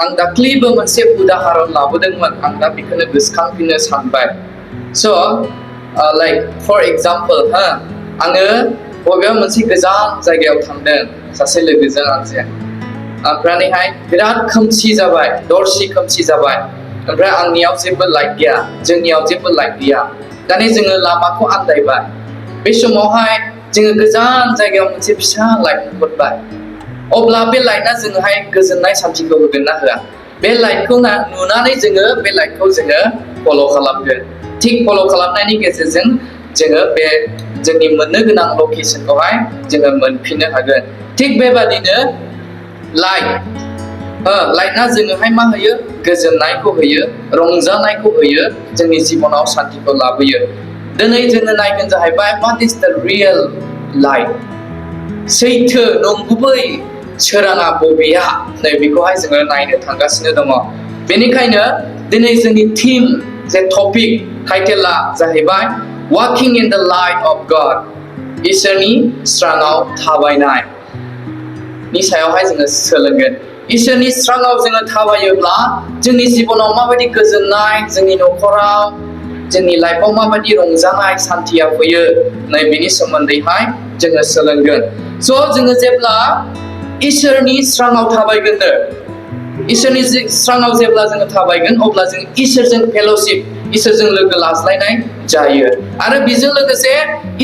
आं दाख्लैबो मोनसे उदाहरन लाबोदोंमोन आं दा बेखौनो गोसोखांफिननो सानबाय so like for example आङो बबेबा मोनसे गोजान जायगायाव थांदों सासे लोगोजों आंजों ओमफ्रायहाय बिराद खोमसि जाबाय दरसि खोमसि जाबाय ओमफ्राय आंनियाव जेबो लाइट गैया जोंनियाव जेबो लाइट गैया दाने जोङो लामाखौ आन्दायबाय बे समावहाय जोङो गोजान जायगायाव मोनसे फिसा लाइट नुहरबाय अब्ला बे लाइटआ जोङोहाय गोजोननाय सान्थिखौ होगोन ना होआ बे लाइटखौ नुनानै जोङो बे लाइटखौ जोङो फल' खालामगोन थिक फल' खालामनायनि गेजेरजों जोङो बे जोंनि मोननो गोनां लकेसनखौहाय जोङो मोनफिननो हागोन थिक बेबादिनो लाइटआ जोङोहाय मा होयो गोजोननायखौ होयो रंजानायखौ होयो जोंनि जिबनाव सान्थिखौ लाबोयो दिनै जोङो नायगोन जाहैबाय what is the real light सैथो नंगुबै सोराङा बबेया नै बेखौहाय जोङो नायनो थांगासिनो दङ बेनिखायनो दिनै जोंनि थीम जे टपिक टाइटेला जाहैबाय walking in the light of God इसोरनि स्राङाव थाबायनाय नि सायावहाय जोङो सोलोंगोन इसोरनि स्राङाव जोङो थाबायोब्ला जोंनि जिबनाव माबायदि गोजोननाय जोंनि न'खराव जोंनि लाइफआव माबायदि रंजानाय सान्थिया फैयो नै बेनि सोमोन्दैहाय जोङो सोलोंगोन स' जोङो जेब्ला इसोरनि स्राङाव थाबायगोन इसोरनि स्राङाव जेब्ला जोङो थाबायगोन अब्ला जों इसोरजों फेल'शिप इसोरजों लोगो लाज्लायनाय जायो आरो बेजों लोगोसे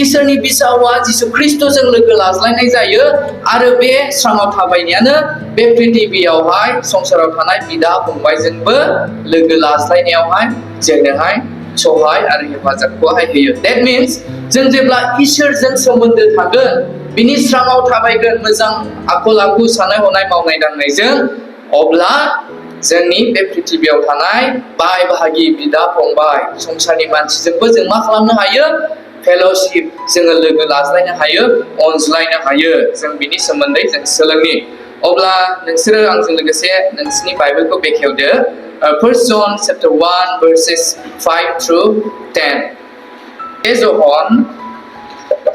इसोरनि बिसावा जिसु ख्रिस्ट'जों लोगो लाज्लायनाय जायो आरो बे स्राङाव थाबायनायानो बे पृथिबियावहाय संसाराव थानाय बिदा फंबायजोंबो लोगो लाज्लायनायावहाय जोंनोहाय सहाय आरो हेफाजाबखौहाय होयो that means जों जेब्ला इसोरजों सोमोन्दो थागोन बिनि स्राङाव थाबायगोन मोजां आखल आखु साननाय हनाय मावनाय दांनायजों अब्ला जोंनि बे पृथिबियाव थानाय बाय बाहागि बिदा फंबाय संसारनि मानसिजोंबो जों मा खालामनो हायो फेल'शिप जोङो लोगो लाज्लायनो हायो अनज्लायनो हायो जों बिनि सोमोन्दै जों सोलोंनि अब्ला नोंसोरो आंजों लोगोसे नोंसिनि बाइबेलखौ बेखेवदो 1 John chapter 1 verses 5 through 10 एजहन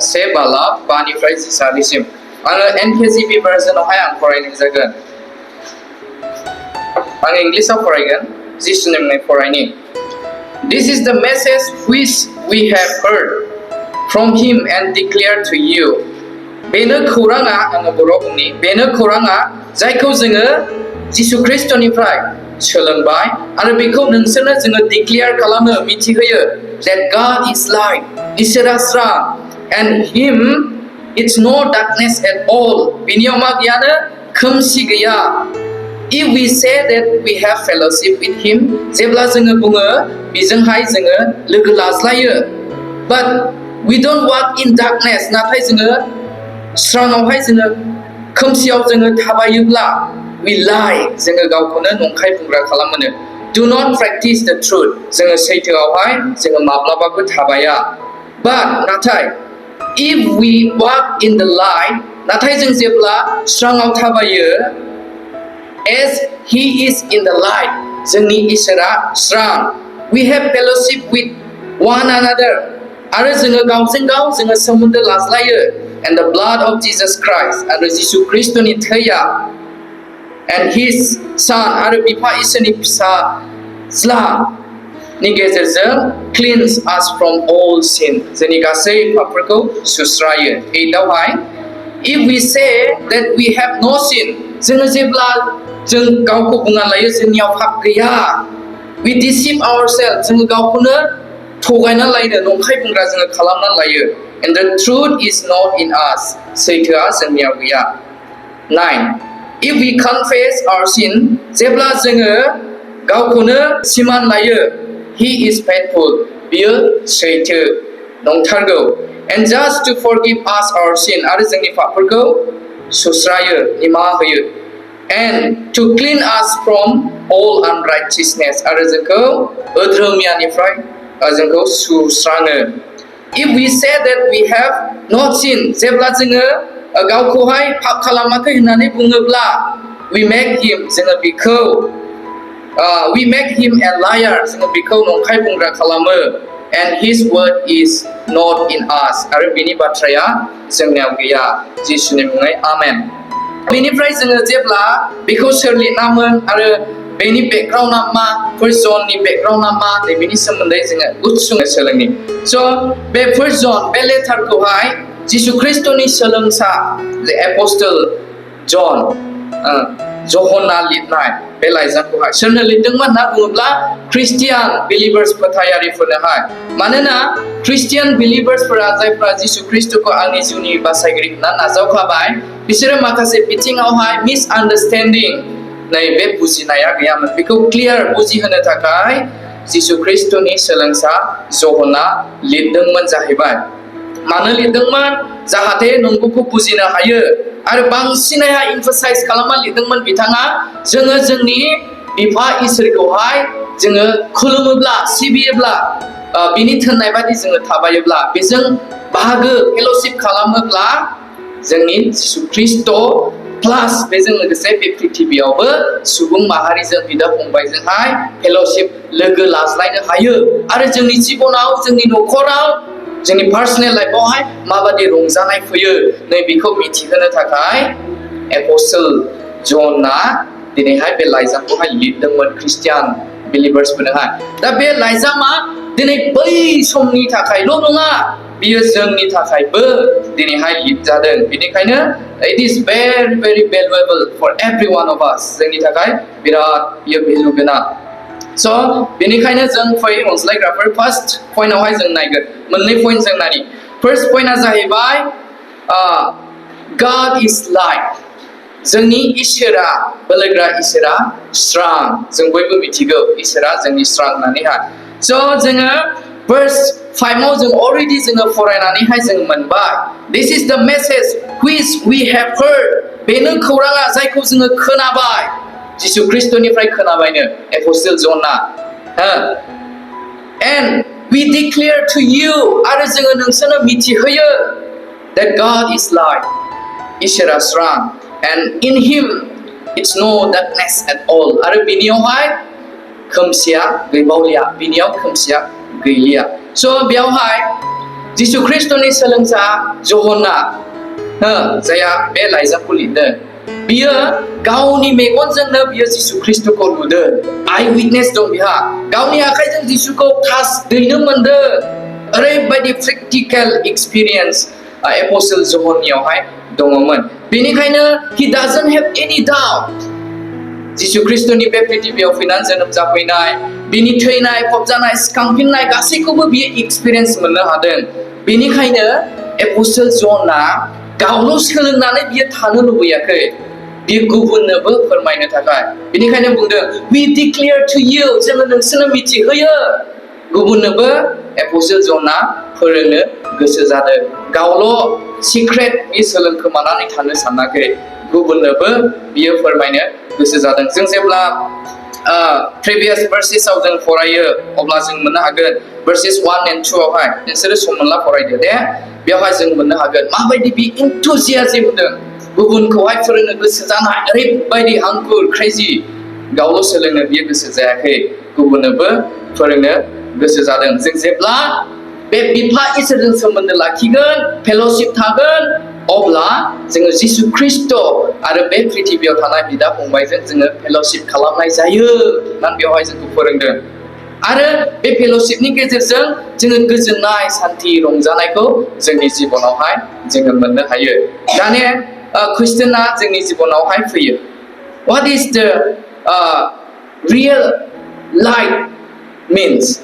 से बाला बानिफ्राय जिसानिसिम आङो NKJV भार्जनावहाय आं फरायनाय जागोन आं इंग्लिशाव फरायगोन जिसुनि मुङै फरायनि This is the message which we have heard from him and declared to you बेनो खौराङा आङो बर' बुंनि बेनो खौराङा जायखौ जोङो जिसु ख्रिस्ट'निफ्राय सोलोंबाय आरो बेखौ नोंसोरनो जोङो डिक्लेयार खालामो मिथिहोयो that God is light इसोरा स्रां and him it's no darkness at all बिनियाव मा गैयानो खोमसि गैया If we say that we have fellowship with him जेब्ला जोङो बुङो बिजोंहाय जोङो लोगो लाज्लायो but we don't walk in darkness नाथाय जोङो स्राङावहाय जोङो खोमसियाव जोङो थाबायोब्ला we lie जोङो गावखौनो नंखाय बुंग्रा खालामो do not practice the truth जोङो सैथोआवहाय जोङो माब्लाबाबो थाबाया but नाथाय if we walk in the light नाथाय जों जेब्ला स्राङाव थाबायो as he is in the light जोंनि इसोरा स्रां we have fellowship with one another आरो जोङो गावजों गाव जोङो सोमोन्दो लाज्लायो and the blood of Jesus Christ आरो जिसु ख्रिस्ट'नि थैया and his son आरो बिफा इसोरनि फिसाज्लानि गेजेरजों cleanse us from all sin जोंनि गासै पापफोरखौ सुस्रायो 8 आवहाय if we say that we have no sin जोङो जेब्ला जों गावखौ बुंना लायो जोंनियाव पाप गैया we deceive ourselves जोङो गावखौनो थगायना लायो नंखाय बुंग्रा जोङो खालामना लायो and the truth is not in us सैथोआ जोंनियाव गैया 9 if we confess our sin जेब्ला जोङो गावखौनो सिमान लायो he is faithful बियो सैथो नंथारगौ and just to forgive us our sin आरो जोंनि पापफोरखौ सुस्रायो निमाहा होयो and to clean us from all unrighteousness आरो जोंखौ अधर्मनिफ्राय जोंखौ सुस्राङो if we say that we have not sinned जेब्ला जोङो गावखौहाय पाप खालामाखै होननानै बुङोब्ला we make him जोङो बिखौ we make him a liar जोङो बिखौ नंखाय बुंग्रा खालामो and his word is not in us आरो बिनि बाथ्राया जोंनियाव गैया जिसुनि मुङै आमेन बेनिफ्राय जोङो जेब्ला बेखौ सोर लिरनामोन आरो बेनि बेकग्राउन्डआ मा फार्स्ट जननि बेकग्राउन्डआ मा बेनि सोमोन्दै जोङो गुसुङै सोलोंनि स' बे फार्स्ट जन बे लेटारखौहाय जिसु ख्रिस्ट'नि सोलोंसा एपस्टल जन जहना लिरनाय बे लाइजामखौहाय सोरनो लिरदोंमोन होनना बुङोब्ला ख्रिस्टियान बिलिभार्स फोथायारिफोरनोहाय मानोना ख्रिस्टियान बिलिभार्सफोरा जायफ्रा जिसु ख्रिस्ट'खौ आंनि जिउनि बासायगिरि होनना नाजावखाबाय बिसोरो माखासे बिथिङावहाय मिसआन्डारस्टेन्डिं नै बे बुजिनाया गैयामोन बेखौ क्लियार बुजिहोनो थाखाय जिसु ख्रिस्ट'नि सोलोंसा जहना लिरदोंमोन जाहैबाय मानो लिरदोंमोन जाहाथे नंगौखौ बुजिनो हायो आरो बांसिनैहाय इमफासाइज खालामना लिरदोंमोन बिथाङा जोङो जोंनि बिफा इसोरखौहाय जोङो खुलुमोब्ला सिबियोब्ला बिनि थिननाय बायदि जोङो थाबायोब्ला बेजों बाहागो फेल'शिप खालामोब्ला जोंनि जिसु ख्रिस्ट' प्लास बेजों लोगोसे बे पृथिबियावबो सुबुं माहारिजों बिदा फंबायजोंहाय फेल'शिप लोगो लाज्लायनो हायो आरो जोंनि जिबनाव जोंनि न'खराव जोंनि पार्सनेल लाइफआवहाय माबादि रंजानाय फैयो नै बेखौ मिथिहोनो थाखाय एपस्टल जना दिनैहाय बे लाइजामखौहाय लिरदोंमोन ख्रिस्टियान बिलिभार्सफोरनोहाय दा बे लाइजामा दिनै बै समनि थाखायल' नङा बियो जोंनि थाखायबो दिनैहाय लिरजादों बेनिखायनो it is very very valuable for every one of us जोंनि थाखाय बिराद बियो भेलु गोनां स' बेनिखायनो जों फै अनज्लायग्राफोर फार्स्ट पइन्टआवहाय जों नायगोन मोननै पइन्ट जों नायनि फार्स्ट पइन्टआ जाहैबाय गड इज लाइट जोंनि इसोरा बोलोग्रा इसोरा स्रां जों बयबो मिथिगौ इसोरा जोंनि स्रां होननानैहाय स' जोङो verse 5 जों already जोङो फरायनानैहाय जों मोनबाय this is the message which we have heard बेनो खौराङा जायखौ जोङो खोनाबाय जिसु ख्रिस्ट'निफ्राय खोनाबायनो एपस्टल जना and we declare to you आरो जोङो नोंसोरनो मिथिहोयो that God is light इसोरा स्रां and in him it's no darkness at all आरो बिनियावहाय खोमसिया गैबावलिया बिनियाव खोमसिया गैलिया स' बेयावहाय जिसु ख्रिस्ट'नि सोलोंसा जहना जायहा बे लाइजामखौ लिरदों बियो गावनि मेगनजोंनो बियो जिसु ख्रिस्ट'खौ नुदों आइ उइटनेस दं बिहा गावनि आखाइजों जिसुखौ टाच दैनो मोनदों ओरैबायदि प्रेक्टिकेल एक्सपिरियेन्स एपस्टल जहननियावहाय दङमोन बेनिखायनो he doesn't have any doubt जिसु ख्रिस्ट'नि बे पृथिबियाव फैनानै जोनोम जाफैनाय बिनि थैनाय फबजानाय सिखांफिननाय गासैखौबो बियो एक्सपिरियेन्स मोननो हादों बेनिखायनो एपस्टल जना गावल' सोलोंनानै बियो थानो लुबैयाखै बियो गुबुननोबो फोरमायनो थाखाय बेनिखायनो बुंदों we declare to you जोङो नोंसोरनो मिथिहोयो गुबुननोबो एपस्टल जना फोरोंनो गोसो जादों गावल' सिक्रेट बे सोलोंखोमानानै थानो सानाखै गुबुननोबो बियो फोरमायनो गोसो जादों जों जेब्ला प्रिभियास भार्सेसआव जों फरायो अब्ला जों मोननो हागोन भार्सेस 1 and 2 आवहाय नोंसोरो सम मोनला फरायदो दे बेवहाय जों मोननो हागोन माबायदि बि इन्थुजियाजम होदों गुबुनखौहाय फोरोंनो गोसो जानाय ओरैबायदि हांखुर क्रेजि गावल' सोलोंनो बियो गोसो जायाखै गुबुननोबो फोरोंनो गोसो जादों जों जेब्ला बे बिफा इसोरजों सोमोन्दो लाखिगोन फेल'शिप थागोन अब्ला जोङो जिसु ख्रिस्ट' आरो बे पृथिबियाव थानाय बिदा फंबायजों जोङो फेल'शिप खालामनाय जायो होननानै बेवहाय जोंखौ फोरोंदों आरो बे फेल'शिपनि गेजेरजों जोङो गोजोननाय सान्थि रंजानायखौ जोंनि जिबनावहाय जोङो मोननो हायो दानिया कुइसना जोंनि जिबनावहाय फैयो what is the real light means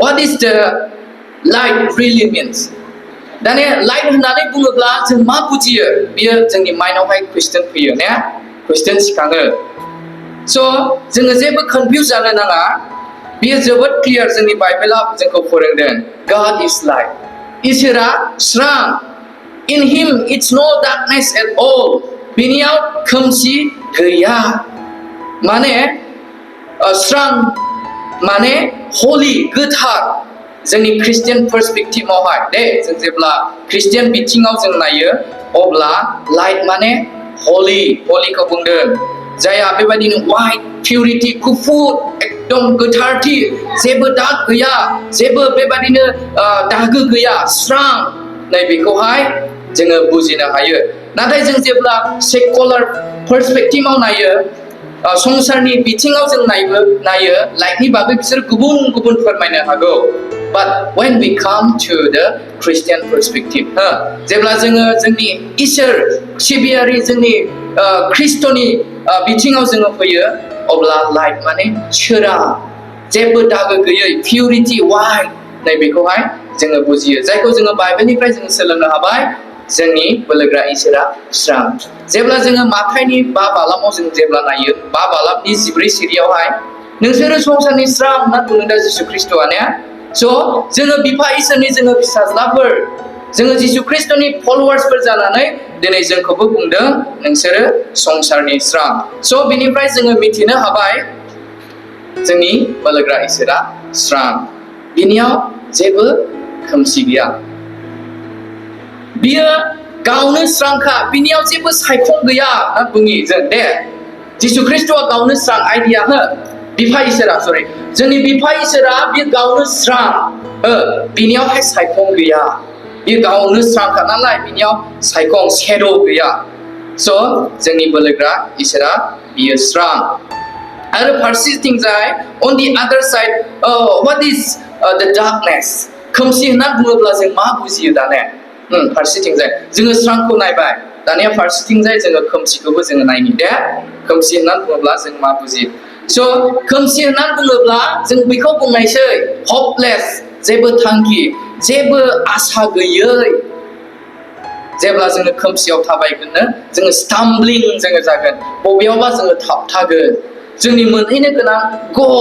what is the light really means दानिया लाइट होननानै बुङोब्ला जों मा बुजियो बियो जोंनि माइन्डआवहाय कुइसन फैयो ने कुइसन सिखाङो स' जोङो जेबो कनफिउज जानो नाङा बियो जोबोद क्लियार जोंनि बाइबेला जोंखौ फोरोंदों God is light इसोरा स्रां in him it's no darkness at all बिनियाव खोमसि गैया माने स्रां माने होली गोथार जोंनि ख्रिस्टियान पर्सपेक्टिभआवहाय दे जों जेब्ला ख्रिस्टियान बिथिङाव जों नायो अब्ला लाइट माने हलिखौ बुंदों जायहा बेबायदिनो वाइट पिउरिटि गुफुर एकदम गोथारथि जेबो दाग गैया जेबो बेबायदिनो दागो गैया स्रां नै बेखौहाय जोङो बुजिनो हायो नाथाय जों जेब्ला सेकुलार पर्सपेक्टिभाव नायो संसारनि बिथिङाव जों नायो लाइटनि बागै बिसोर गुबुन गुबुन फोरमायनो हागौ but when we come to the Christian perspective जेब्ला जोङो जोंनि इसोर सिबियारि जोंनि ख्रिस्ट'नि बिथिङाव जोङो फैयो अब्ला लाइट माने सोरां जेबो दागो गैयै पिउरिटि वाइट नै बेखौहाय जोङो बुजियो जायखौ जोङो बाइबेलनिफ्राय जोङो सोलोंनो हाबाय जोंनि बोलोग्रा इसोरा स्रां जेब्ला जोङो माथाइनि 5 बालामाव जों जेब्ला नायो 5 बालामनि 14 सिरियावहाय नोंसोरो संसारनि स्रां होनना बुंदों दा जिसु ख्रिस्ट'आनो स' जोङो बिफा इसोरनि जोङो फिसाज्लाफोर जोङो जिसु ख्रिस्ट'नि फलोवार्सफोर जानानै दिनै जोंखौबो बुंदों नोंसोरो संसारनि स्रां स' बेनिफ्राय जोङो मिथिनो हाबाय जोंनि बोलोग्रा इसोरा स्रां बिनियाव जेबो खोमसि गैया बियो गावनो स्रांखा बिनियाव जेबो सायखं गैया ना बुङि जों दे जिसु ख्रिस्ट'आ गावनो स्रां आइडिया बिफा इसोरा सरि जोंनि बिफा इसोरा बियो गावनो स्रां बिनियावहाय सायखं गैया बियो गावनो स्रांखा नालाय बिनियाव सायखं शेडो गैया स' जोंनि बोलोग्रा इसोरा बियो स्रां आरो फारसेथिंजाय on the other side what is the darkness खोमसि होनना बुङोब्ला जों मा बुजियो दाने फारसेथिंजाय जोङो स्रांखौ नायबाय दानिया फारसेथिंजाय जोङो खोमसिखौबो जोङो नायनि दे खोमसि होनना बुङोब्ला जों मा बुजियो स' खोमसि होनना बुङोब्ला जों बेखौ बुंनायसै हपलेस जेबो थांखि जेबो आसा गैयै जेब्ला जोङो खोमसियाव थाबायगोन जोङो स्टाम्बलिं जोङो जागोन बबेयावबा जोङो थाबथागोन जोंनि मोनहैनो गोनां गल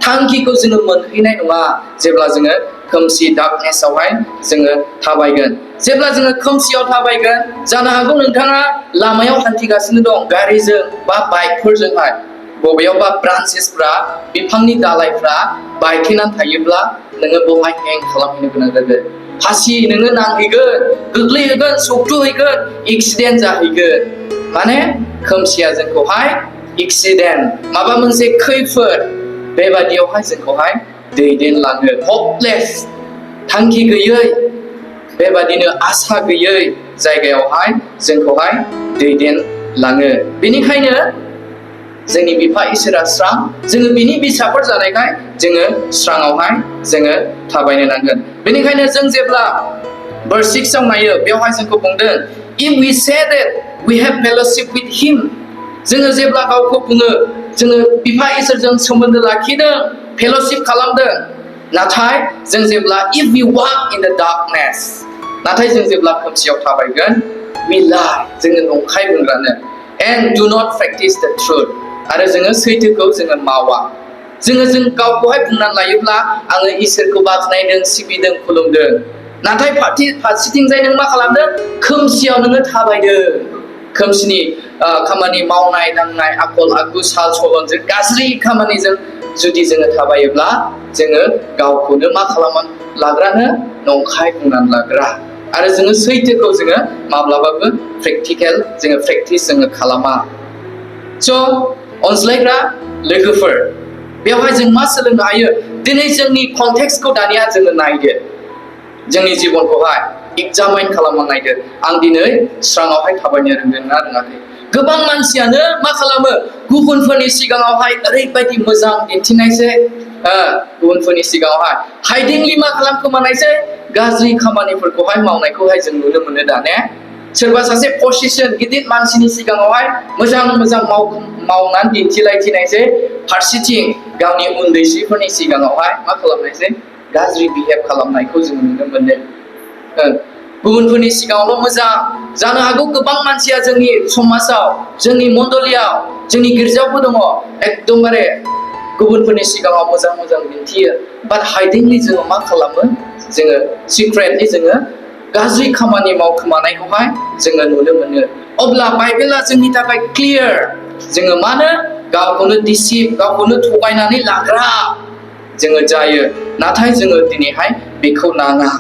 थांखिखौ जोङो मोनहैनाय नङा जेब्ला जोङो खोमसि डार्कनेसआवहाय जोङो थाबायगोन जेब्ला जोङो खोमसियाव थाबायगोन जानो हागौ नोंथाङा लामायाव हान्थिगासिनो दं गारिजों बा बाइकफोरजोंहाय बबेयावबा ब्रान्चेसफ्रा बिफांनि दालाइफ्रा बायथेनानै थायोब्ला नोङो बेवहाय हें खालामहैनो गोनां जागोन फासि नोङो नांहैगोन गोग्लैहैगोन सौथुहैगोन एक्सिडेन्ट जाहैगोन माने खोमसिया जोंखौहाय एक्सिडेन्ट माबा मोनसे खैफोद बेबादियावहाय जोंखौहाय दैदेनलाङो हपलेस थांखि गैयै बेबादिनो आसा गैयै जायगायावहाय जोंखौहाय दैदेनलाङो बेनिखायनो जोंनि बिफा इसोरा स्रां जोङो बिनि बिसाफोर जानायखाय जोङो स्राङावहाय जोङो थाबायनो नांगोन बेनिखायनो जों जेब्ला verse 6 आव नायो बेवहाय जोंखौ बुंदों if we say that we have fellowship with him जोङो जेब्ला गावखौ बुङो जोङो बिफा इसोरजों सोमोन्दो लाखिदों फेल'शिप खालामदों नाथाय जों जेब्ला if we walk in the darkness नाथाय जों जेब्ला खोमसियाव थाबायगोन we lie जोङो नंखाय बुंग्रानो and do not practice the truth आरो जोङो सैथोखौ जोङो मावा जों गावखौहाय बुंनानै लायोब्ला आङो इसोरखौ बाख्नायदों सिबिदों खुलुमदों नाथाय फारसेथिंजाय नों मा खालामदों खोमसियाव नोङो थाबायदों खोमसिनि खामानि मावनाय दांनाय आखल आखु साल सलनजों गाज्रि खामानिजों जुदि जोङो थाबायोब्ला जोङो गावखौनो मा खालामनानै लाग्रानो नंखाय बुंनानै लाग्रा आरो जोङो सैथोखौ जोङो माब्लाबाबो प्रेक्टिकेल जोङो प्रेक्टिस जोङो खालामा स' अनज्लायग्रा लोगोफोर बेवहाय जों मा सोलोंनो हायो दिनै जोंनि कन्टेक्सखौ दानिया जोङो नायदो जोंनि जिबनखौहाय एग्जामाइन खालामना नायदो आं दिनै स्राङावहाय थाबायनो रोंदों ना रोङाखै गोबां मानसियानो मा खालामो गुबुनफोरनि सिगाङावहाय ओरैबायदि मोजां दिन्थिनायसै गुबुनफोरनि सिगाङावहाय हाइडिंलि मा खालामखोमानायसै गाज्रि खामानिफोरखौहाय मावनायखौहाय जों नुनो मोनो दा ने सोरबा सासे पजिशन गिदिर मानसिनि सिगाङावहाय मोजां मोजां मावनानै दिन्थिलायथिनायसै फारसेथिं गावनि उन्दैसिफोरनि सिगाङावहाय मा खालामनायसै गाज्रि बिहेभ खालामनायखौ जों नुनो मोनो गुबुनफोरनि सिगाङावल' मोजां जानो हागौ गोबां मानसिया जोंनि समाजाव जोंनि मण्डलियाव जोंनि गिर्जायावबो दङ एकदमबारे गुबुनफोरनि सिगाङाव मोजां मोजां दिन्थियो बाट हाइडिंलि जोङो मा खालामो जोङो सिक्रेटलि जोङो गाज्रि खामानि मावखोमानायखौहाय जोङो नुनो मोनो अब्ला बाइबेला जोंनि थाखाय क्लियार जोङो मानो गावखौनो डिसिभ गावखौनो थगायनानै लाग्रा जोङो जायो नाथाय जोङो दिनैहाय बेखौ नाङा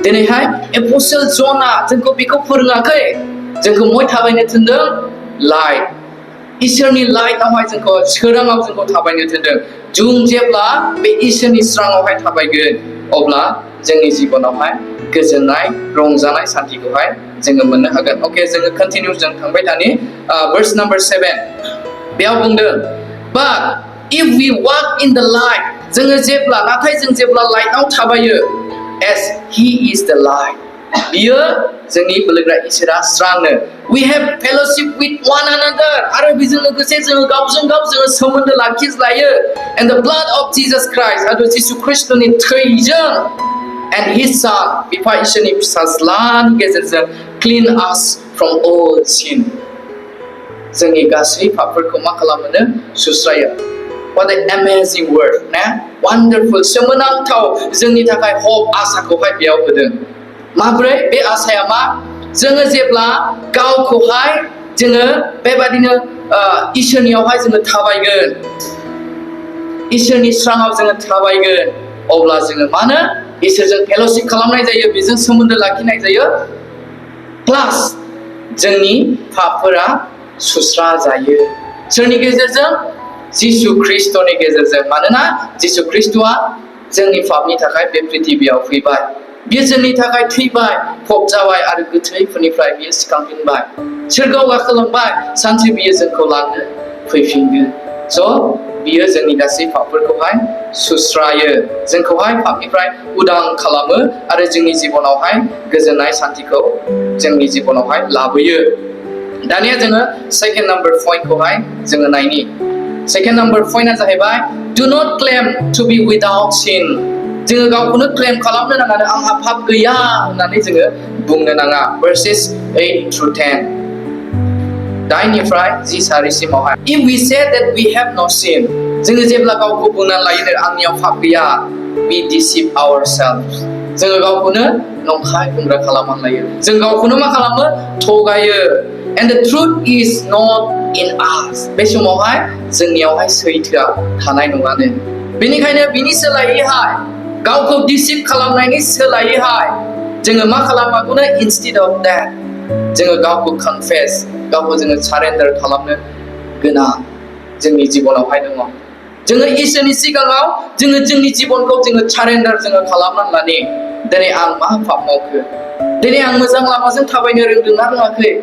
दिनैहाय एपस्टल ज'ना जोंखौ बेखौ फोरोङाखै जोंखौ मय थाबायनो थिनदों लाइट इसोरनि लाइटआवहाय जोंखौ सोराङाव जोंखौ थाबायनो थिनदों जों जेब्ला बे इसोरनि स्राङावहाय थाबायगोन अब्ला जोंनि जिबनावहाय गोजोननाय रंजानाय सान्थिखौहाय जोङो मोननो हागोन अके जोङो कन्टिनिउ जों थांबाय थानि verse number 7 बेयाव बुंदों but if we walk in the light जोङो जेब्ला नाथाय जों जेब्ला लाइटआव थाबायो as he is the light बियो जोंनि बोलोग्रा इसोरा स्रांनो we have fellowship with one another आरो बेजों लोगोसे जोङो गावजों गाव जोङो सोमोन्दो लाखिज्लायो and the blood of Jesus Christ आरो जिसु ख्रिस्टनि थैजों and his son बिफा इसोरनि फिसाज्लानि गेजेरजों clean us from all sin जोंनि गासै पापफोरखौ मा खालामनो सुस्रायो what an amazing word ना wonderful सोमोनांथाव जोंनि थाखाय hope आसाखौहाय बेयाव होदों माब्रै बे आसाया मा जोङो जेब्ला गावखौहाय जोङो बेबादिनो इसोरनियावहाय जोङो थाबायगोन इसोरनि स्राङाव जोङो थाबायगोन अब्ला जोङो मानो इसोरजों फेल'शिप खालामनाय जायो बेजों सोमोन्दो लाखिनाय जायो प्लास जोंनि पापफोरा सुस्रा जायो सोरनि गेजेरजों जिसु ख्रिस्टनि गेजेरजों मानोना जिसु ख्रिस्टआ जोंनि पापनि थाखाय बे पृथिबियाव फैबाय बियो जोंनि थाखाय थैबाय फबजाबाय आरो गोथैफोरनिफ्राय बियो सिखांफिनबाय सोरगोआव गाखोलांबाय सानसे बियो जोंखौ लांनो फैफिनगोन स' बियो जोंनि गासै पापफोरखौहाय सुस्रायो जोंखौहाय पापनिफ्राय उदां खालामो आरो जोंनि जिबनावहाय गोजोननाय सान्थिखौ जोंनि जिबनावहाय लाबोयो दानिया जोङो सेकेन्ड नाम्बार पइन्टखौहाय जोङो नायनि सेकेन्ड नाम्बार पइन्टआ जाहैबाय do not claim to be without sin जोङो गावखौनो क्लेम खालामनो नाङा आंहा पाप गैया होननानै जोङो बुंनो नाङा verses 8 through 10 दाइननिफ्राय 10 सारिसिमावहाय if we say that we have no sin जोङो जेब्ला गावखौ बुंनानै लायो आंनियाव पाप गैया we deceive ourselves जोङो गावखौनो नंखाय बुंग्रा खालामनानै लायो जों गावखौनो मा खालामो थगायो and the truth is not in us बे समावहाय जोंनियावहाय सैथोआ थानाय नङानो बेनिखायनो बिनि सोलायैहाय गावखौ डिसिभ खालामनायनि सोलायैहाय जोङो मा खालामनांगौनो instead of that जोङो गावखौ कनफेस गावखौ जोङो सारेन्डार खालामनो गोनां जोंनि जिबनावहाय दङ जोङो इसोरनि सिगाङाव जोङो जोंनि जिबनखौ जोङो सारेन्डार जोङो खालामनानै लानि दिनै आं मा पाप मावखो दिनै आं मोजां लामाजों थाबायनो रोंदोंना रोङाखै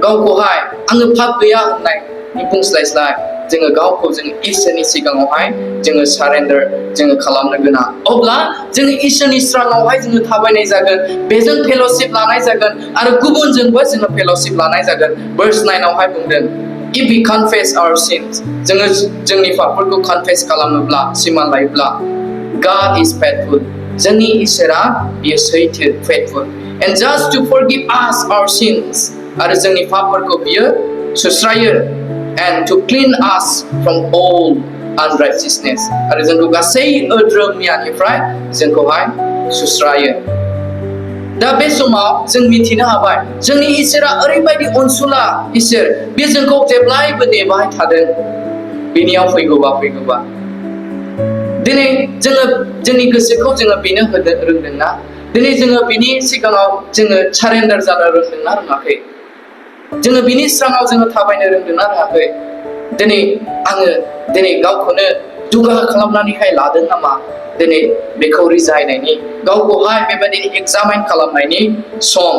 गावखौहाय आङो पाप गैया होननायनि बुंस्लायस्लाय जोङो गावखौ जोङो इसोरनि सिगाङावहाय जोङो सारेन्डार जोङो खालामनो गोनां अब्ला जोङो इसोरनि स्राङावहाय जोङो थाबायनाय जागोन बेजों फेल'शिप लानाय जागोन आरो गुबुनजोंबो जोङो फेल'शिप लानाय जागोन verse 9 आवहाय बुंदों if we confess our sins जोङो जोंनि पापफोरखौ कनफेस खालामोब्ला सिमान लायोब्ला God is faithful जोंनि इसोरा बियो सैथो faithful and just to forgive us our sins आरो जोंनि पापफोरखौ बियो सुस्रायो and to clean us from all unrighteousness आरो जोंखौ गासै अधर्मनिफ्राय जोंखौहाय सुस्रायो दा बे समाव जों मिथिनो हाबाय जोंनि इसोरा ओरैबायदि अनसुला इसोर बे जोंखौ जेब्लायबो नेबाय थादों बेनियाव फैगौबा दिनै जोङो जोंनि गोसोखौ जोङो बेनो होनो रोंदोंना दिनै जोङो बिनि सिगाङाव जोङो सारेन्डार जानो रोंदोंना रोङाखै जोङो बिनि स्राङाव जोङो थाबायनो रोंदोंना रोङाखै दिनै गावखौनो दुगा खालामनानैहाय लादों नामा दिनै बेखौ रिजायनायनि गावखौहाय बेबायदिनो एग्जामाइन खालामनायनि सम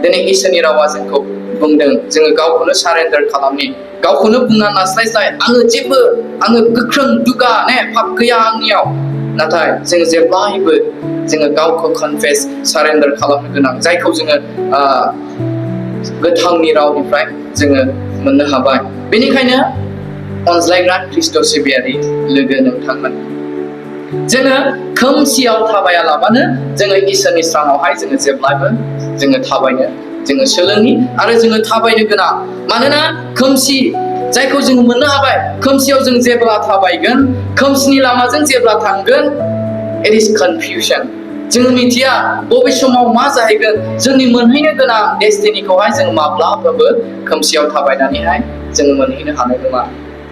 दिनै इसोरनि रावा जोंखौ बुंदों जोङो गावखौनो सारेन्डार खालामनि गावखौनो बुंना नास्लायस्लाय आङो गोख्रों दुगा पाप गैया आंनियाव नाथाय जोङो जेब्लायबो जोङो गावखौ कनफेस सारेन्डार खालामनो गोनां जायखौ जोङो गोथांनि रावनिफ्राय जोङो मोननो हाबाय बेनिखायनो अनज्लायग्रा ख्रिस्ट' सिबियारि लोगो नोंथांमोन जोङो खोमसियाव थाबायालाबानो जोङो इसोरनि स्राङावहाय जोङो जेब्लायबो जोङो थाबायनो जोङो सोलोंनि आरो जोङो थाबायनो गोनां मानोना खोमसि जायखौ जोङो मोननो हाबाय खोमसियाव जों जेब्ला थाबायगोन खोमसिनि लामाजों जेब्ला थांगोन it is confusion जोङो मिथिया बबे समाव मा जाहैगोन जोंनि मोनहैनो गोनां डेस्टिनिखौहाय जों माब्लाबाबो खोमसियाव थाबायनानैहाय जोङो मोनहैनो हानाय नङा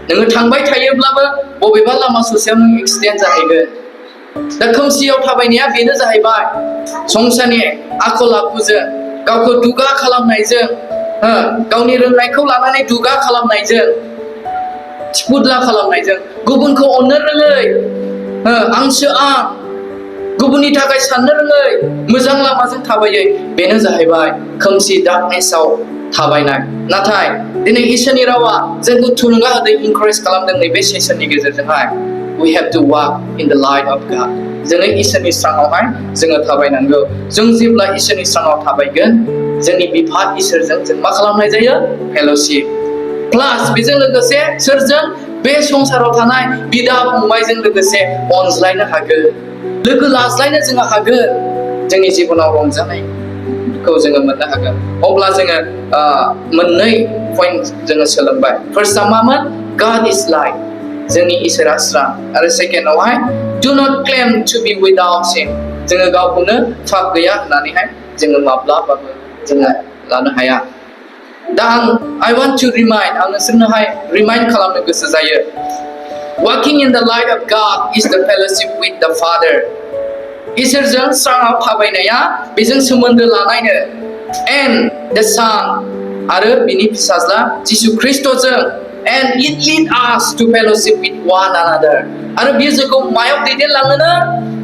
नोङो थांबाय थायोब्लाबो बबेबा लामा ससेयाव नों एक्सिडेन्ट जाहैगोन दा खोमसियाव थाबायनाया बेनो जाहैबाय संसारनि आखल आखुजों गावखौ दुगा खालामनायजों गावनि रोंनायखौ लानानै दुगा खालामनायजों थिफुदला खालामनायजों गुबुनखौ अननो रोङै आंसो आं गुबुननि थाखाय साननो रोङै मोजां लामाजों थाबायै बेनो जाहैबाय खोमसि डार्कनेसआव थाबायनाय नाथाय दिनै इसोरनि रावा जोंखौ थुलुंगा होदों इनकारेज खालामदों नैबे सेसननि गेजेरजोंहाय we have to walk in the light of God जोङो इसोरनि स्राङावहाय जोङो थाबायनांगौ जों जेब्ला इसोरनि स्राङाव थाबायगोन जोंनि बिफा इसोरजों जों मा खालामनाय जायो फेल'शिप प्लास बेजों लोगोसे सोरजों बे संसाराव थानाय बिदा फंबायजों लोगोसे अनज्लायनो हागोन लोगो लाज्लायनो जोङो हागोन जोंनि जिबनाव रंजानायखौ जोङो मोननो हागोन अब्ला जोङो मोननै पइन्ट जोङो सोलोंबाय फार्स्टआ मामोन God is light जोंनि इसोरा स्रां आरो सेकेन्डआवहाय do not claim to be without sin जोङो गावखौनो पाप गैया होननानैहाय जोङो माब्लाबाबो जोङो लानो हाया दा I want to remind आं नोंसोरनोहाय रिमाइन्ड खालामनो गोसो जायो walking in the light of God is the fellowship with the Father इसोरजों स्राङाव थाबायनाया बेजों सोमोन्दो लानायनो and the Son आरो बिनि फिसाज्ला जिसु ख्रिस्ट'जों and it lead us to fellowship with one another आरो बियो जोंखौ मायाव दैदेनलाङोनो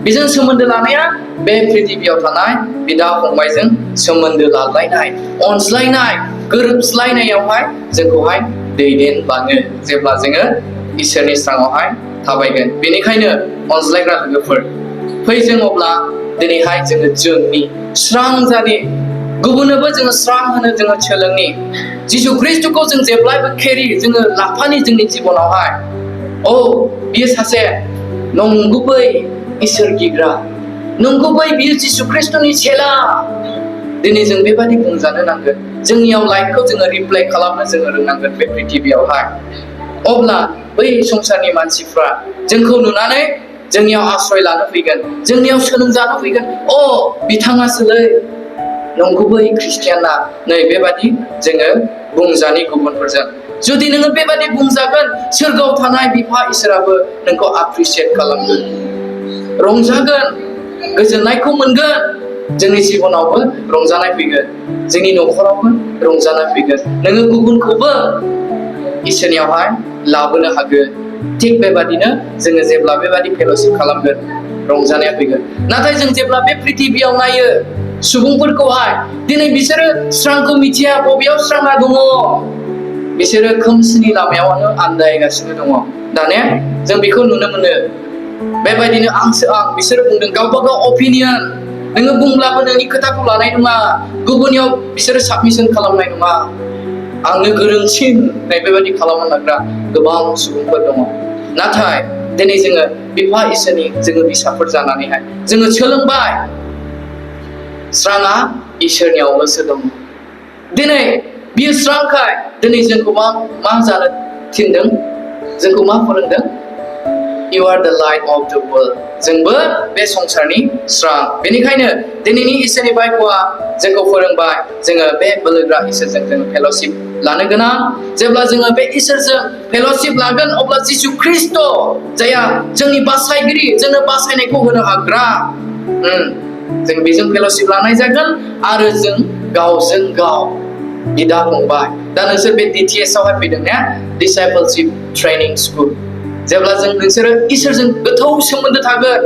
बेजों सोमोन्दो लानाया बे पृथ्वीयाव थानाय बिदा फंबायजों सोमोन्दो लालायनाय अनज्लायनाय गोरोबज्लायनायावहाय जोंखौहाय दैदेनलाङो जेब्ला जोङो इसोरनि स्राङावहाय थाबायगोन बेनिखायनो अनज्लायग्रा लोगोफोर फै जों अब्ला दिनैहाय जोङो जोंनि स्रां जानि गुबुननोबो जोङो स्रां होनो जोङो सोलोंनि जिसु ख्रिस्टखौ जों जेब्लायबो केरि जोङो लाफानि जोंनि जिबनावहाय बियो सासे नंगुबै इसोर गिग्रा नंगुबै बियो जिसु ख्रिस्टनि चेला दिनै जों बेबादि बुंजानो नांगोन जोंनियाव लाइटखौ जोङो रिफ्लेक्ट खालामनो जोङो रोंनांगोन बे पृथ्वीयावहाय अब्ला बै संसारनि मानसिफ्रा जोंखौ नुनानै जोंनियाव आश्रय लानो फैगोन जोंनियाव सोलोंजानो फैगोन बिथाङासोलै नंगुबै ख्रिस्टियाना नै बेबादि जोङो बुंजानि गुबुनफोरजों जुदि नोङो बेबादि बुंजागोन सोरगोआव थानाय बिफा इसोराबो नोंखौ एप्रिशिएट खालामगोन रंजागोन गोजोननायखौ मोनगोन जोंनि जिबनावबो रंजानाय फैगोन जोंनि न'खरावबो रंजानाय फैगोन नोङो गुबुनखौबो इसोरनियावहाय लाबोनो हागोन थिग बेबादिनो जोङो जेब्ला बेबादि फेल'शिप खालामगोन रंजानाया फैगोन नाथाय जों जेब्ला बे पृथ्वीयाव नायो सुबुंफोरखौहाय दिनै बिसोरो स्रांखौ मिथिया बबेयाव स्राङा दङ बिसोरो खोमसिनि लामायावनो आन्दायगासिनो दङ दाने जों बेखौ नुनो मोनो बेबायदिनो आंसो आं बिसोर बुंदों गावबा गाव अपिनियन नोङो बुंब्लाबो नोंनि खोथाखौ लानाय नङा गुबुननियाव बिसोरो साबमिसन खालामनाय नङा आंनो गोरोंसिन बेबायदि खालामनो लाग्रा गोबां सुबुंफोर दङ नाथाय दिनै जोङो बिफा इसोरनि जोङो फिसाफोर जानानैहाय जोङो सोलोंबाय स्राङा इसोरनियावल'सो दङ दिनै बियो स्रांखाय दिनै जोंखौ मा जानो थिनदों जोंखौ मा फोरोंदों You are the light of the world जोंबो बे संसारनि स्रां बेनिखायनो दिनैनि इसोरनि बाइबलआ जोंखौ फोरोंबाय जोङो बे बोलोग्रा इसोरजों जोङो फेल'शिप लानो गोनां जेब्ला जोङो बे इसोरजों फेल'शिप लागोन अब्ला जिसु ख्रिस्ट जायहा जोंनि बासायगिरि जोंनो बासायनायखौ होनो हाग्रा जों बेजों फेल'शिप लानाय जागोन आरो जों गावजों गाव बिदा फंबाय दा नोंसोर बे DTS आवहाय फैदों ना डिसाइपलशिप ट्रेनिं स्कुल जेब्ला जों नोंसोरो इसोरजों गोथौ सोमोन्दो थागोन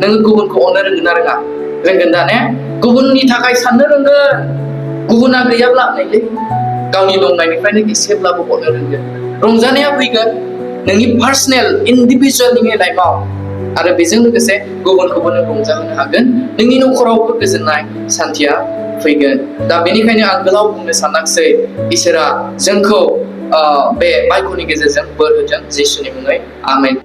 नोङो गुबुनखौ अननो रोंगोन ना रोङा रोंगोन दा ने गुबुननि थाखाय साननो रोंगोन गुबुना गैयाब्ला नैलै गावनि दंनायनिफ्रायनो एसेब्लाबो हरनो रोंगोन रंजानाया फैगोन नोंनि पार्सनेल इन्डिभिजुवेल नोंनि लाइफआव आरो बेजों लोगोसे गुबुनखौबो नों रंजाहोनो हागोन नोंनि न'खरावबो गोजोननाय सान्थिया फैगोन दा बेनिखायनो आं गोलाव बुंनो सानाखिसै इसोरा जोंखौ बे बाइबलनि गेजेरजों बोर होथों जिसुनि मुङै आमेन